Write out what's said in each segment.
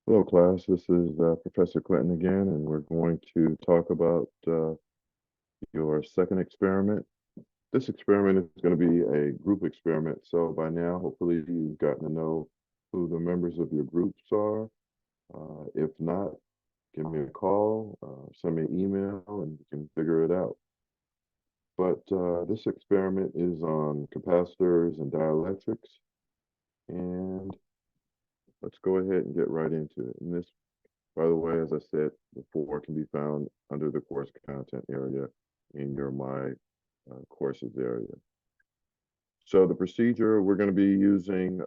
Hello, class. This is Professor Clinton again, and we're going to talk about your second experiment. This experiment is going to be a group experiment. So by now, hopefully, you've gotten to know who the members of your groups are. If not, give me a call, send me an email, and we can figure it out. But this experiment is on capacitors and dielectrics, and let's go ahead and get right into it. And this, by the way, as I said before, can be found under the course content area in your My Courses area. So the procedure, we're going to be using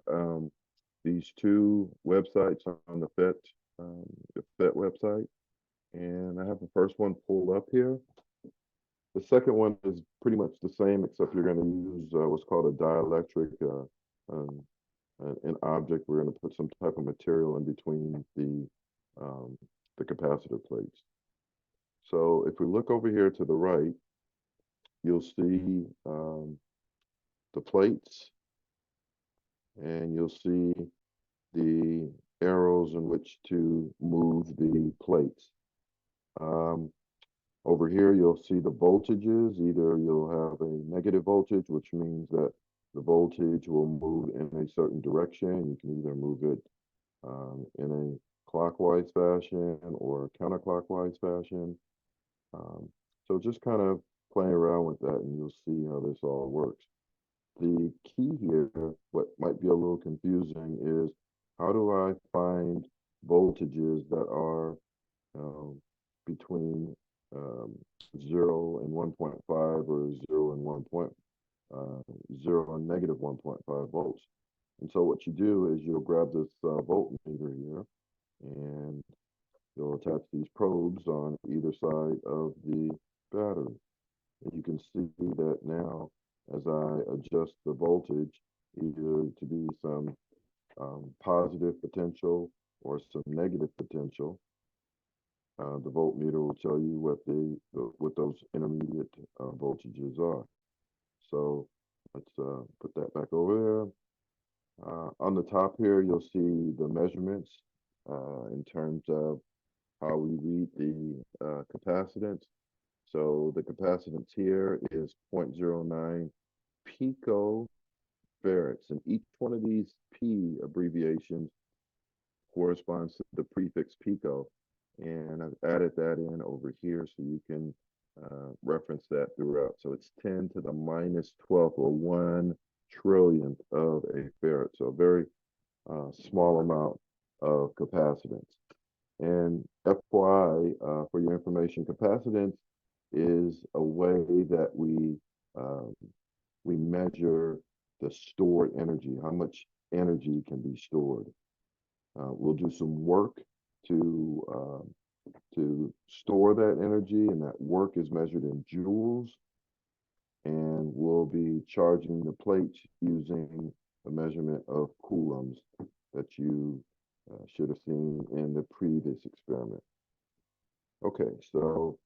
these two websites on the FET website. And I have the first one pulled up here. The second one is pretty much the same, except you're going to use what's called a dielectric, um, an object. We're going to put some type of material in between the capacitor plates. So if we look over here to the right, you'll see the plates, and you'll see the arrows in which to move the plates. Over here, you'll see the voltages. Either you'll have a negative voltage, which means that the voltage will move in a certain direction. You can either move it in a clockwise fashion or counterclockwise fashion. So just kind of playing around with that, and you'll see how this all works. The key here, what might be a little confusing, is how do I find voltages that are between 0 and 1.5 or 0 and 0 and negative 1.5 volts. And so what you do is you'll grab this voltmeter here, and you'll attach these probes on either side of the battery. And you can see that now as I adjust the voltage, either to be some positive potential or some negative potential, the voltmeter will tell you what those intermediate voltages are. So let's put that back over there. On the top here, you'll see the measurements in terms of how we read the capacitance. So the capacitance here is 0.09 picofarads, and each one of these P abbreviations corresponds to the prefix pico. And I've added that in over here so you can reference that throughout. So it's 10 to the minus 12, or 1 trillionth of a farad. So a very small amount of capacitance. And FYI, for your information, capacitance is a way that we measure the stored energy, how much energy can be stored. We'll do some work to store that energy, and that work is measured in joules. And we'll be charging the plates using a measurement of coulombs that you should have seen in the previous experiment. Okay, so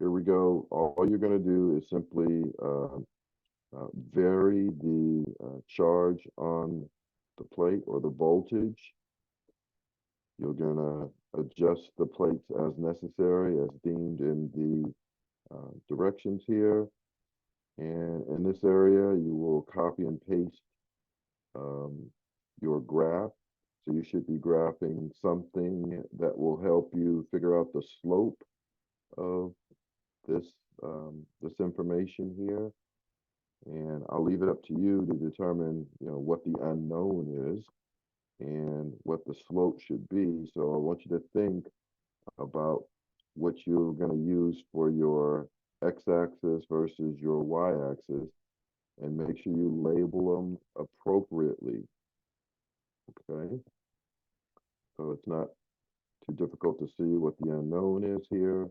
here we go. All you're going to do is simply vary the charge on the plate or the voltage. You're going to adjust the plates as necessary, as deemed in the directions here. And in this area, you will copy and paste your graph. So you should be graphing something that will help you figure out the slope of this this information here. And I'll leave it up to you to determine, what the unknown is and what the slope should be. So I want you to think about what you're going to use for your x-axis versus your y-axis, and make sure you label them appropriately. Okay, so it's not too difficult to see what the unknown is here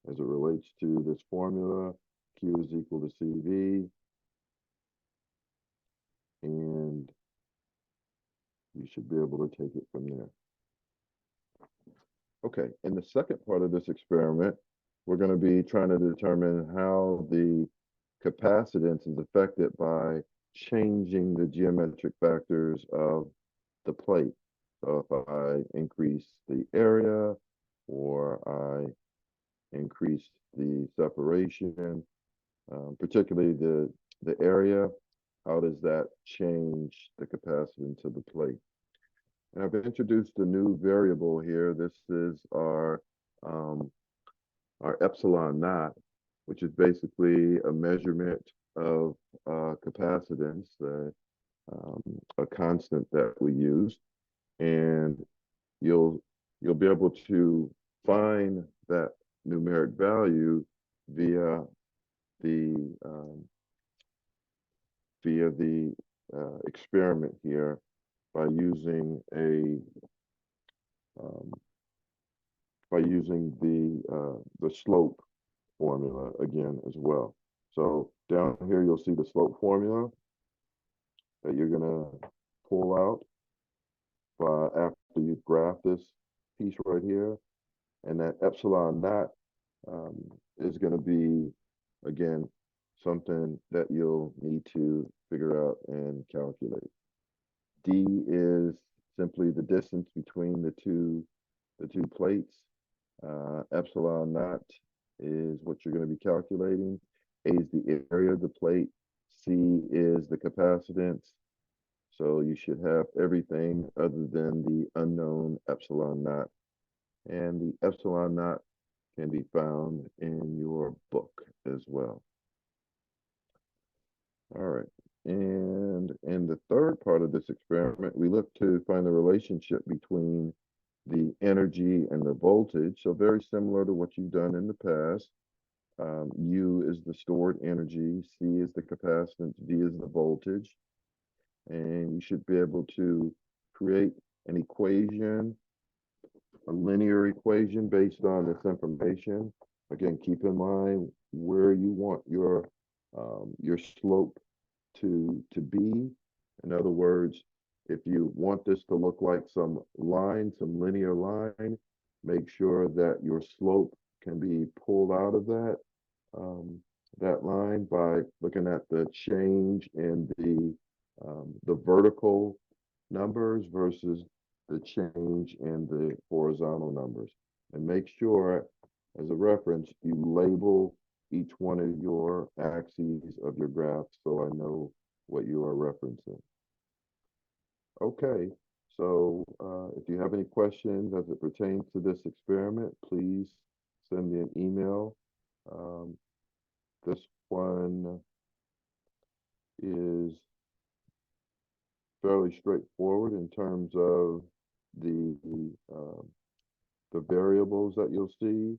as it relates to this formula. Q is equal to CV, and you should be able to take it from there. Okay, in the second part of this experiment, we're going to be trying to determine how the capacitance is affected by changing the geometric factors of the plate. So if I increase the area or I increase the separation, particularly the area, how does that change the capacitance of the plate? And I've introduced a new variable here. This is um, our epsilon naught, which is basically a measurement of capacitance, a constant that we use, and you'll you'll be able to find that numeric value via the um, experiment here by using a um, the slope formula again as well. So down here you'll see the slope formula that you're gonna pull out after you graph this piece right here, and that epsilon naught um, is going to be, again, something that you'll need to figure out and calculate. D is simply the distance between the two plates. Epsilon naught is what you're going to be calculating. A is the area of the plate. C is the capacitance. So you should have everything other than the unknown epsilon naught. And the epsilon naught can be found in your book as well. All right. And in the third part of this experiment, we look to find the relationship between the energy and the voltage. So very similar to what you've done in the past. U is the stored energy, C is the capacitance, V is the voltage. And you should be able to create an equation, a linear equation based on this information. Again, keep in mind where you want your slope to be. In other words, if you want this to look like some line, some linear line, make sure that your slope can be pulled out of um, that line by looking at the change in the vertical numbers versus the change in the horizontal numbers. And make sure, as a reference, you label each one of your axes of your graph so I know what you are referencing. Okay, so if you have any questions as it pertains to this experiment, please send me an email. Um, this one is fairly straightforward in terms of the um, the variables that you'll see.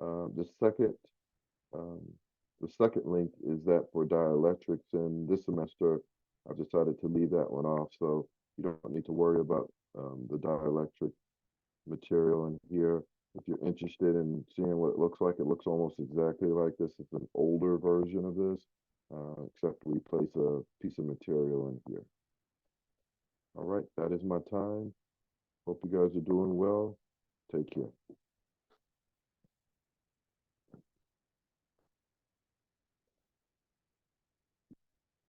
Uh, the second um, the second link is that for dielectrics, and this semester I've decided to leave that one off, so you don't need to worry about the dielectric material in here. If you're interested in seeing what it looks almost exactly like this. It's an older version of this, except we place a piece of material in here. All right, that is my time. Hope you guys are doing well. Take care.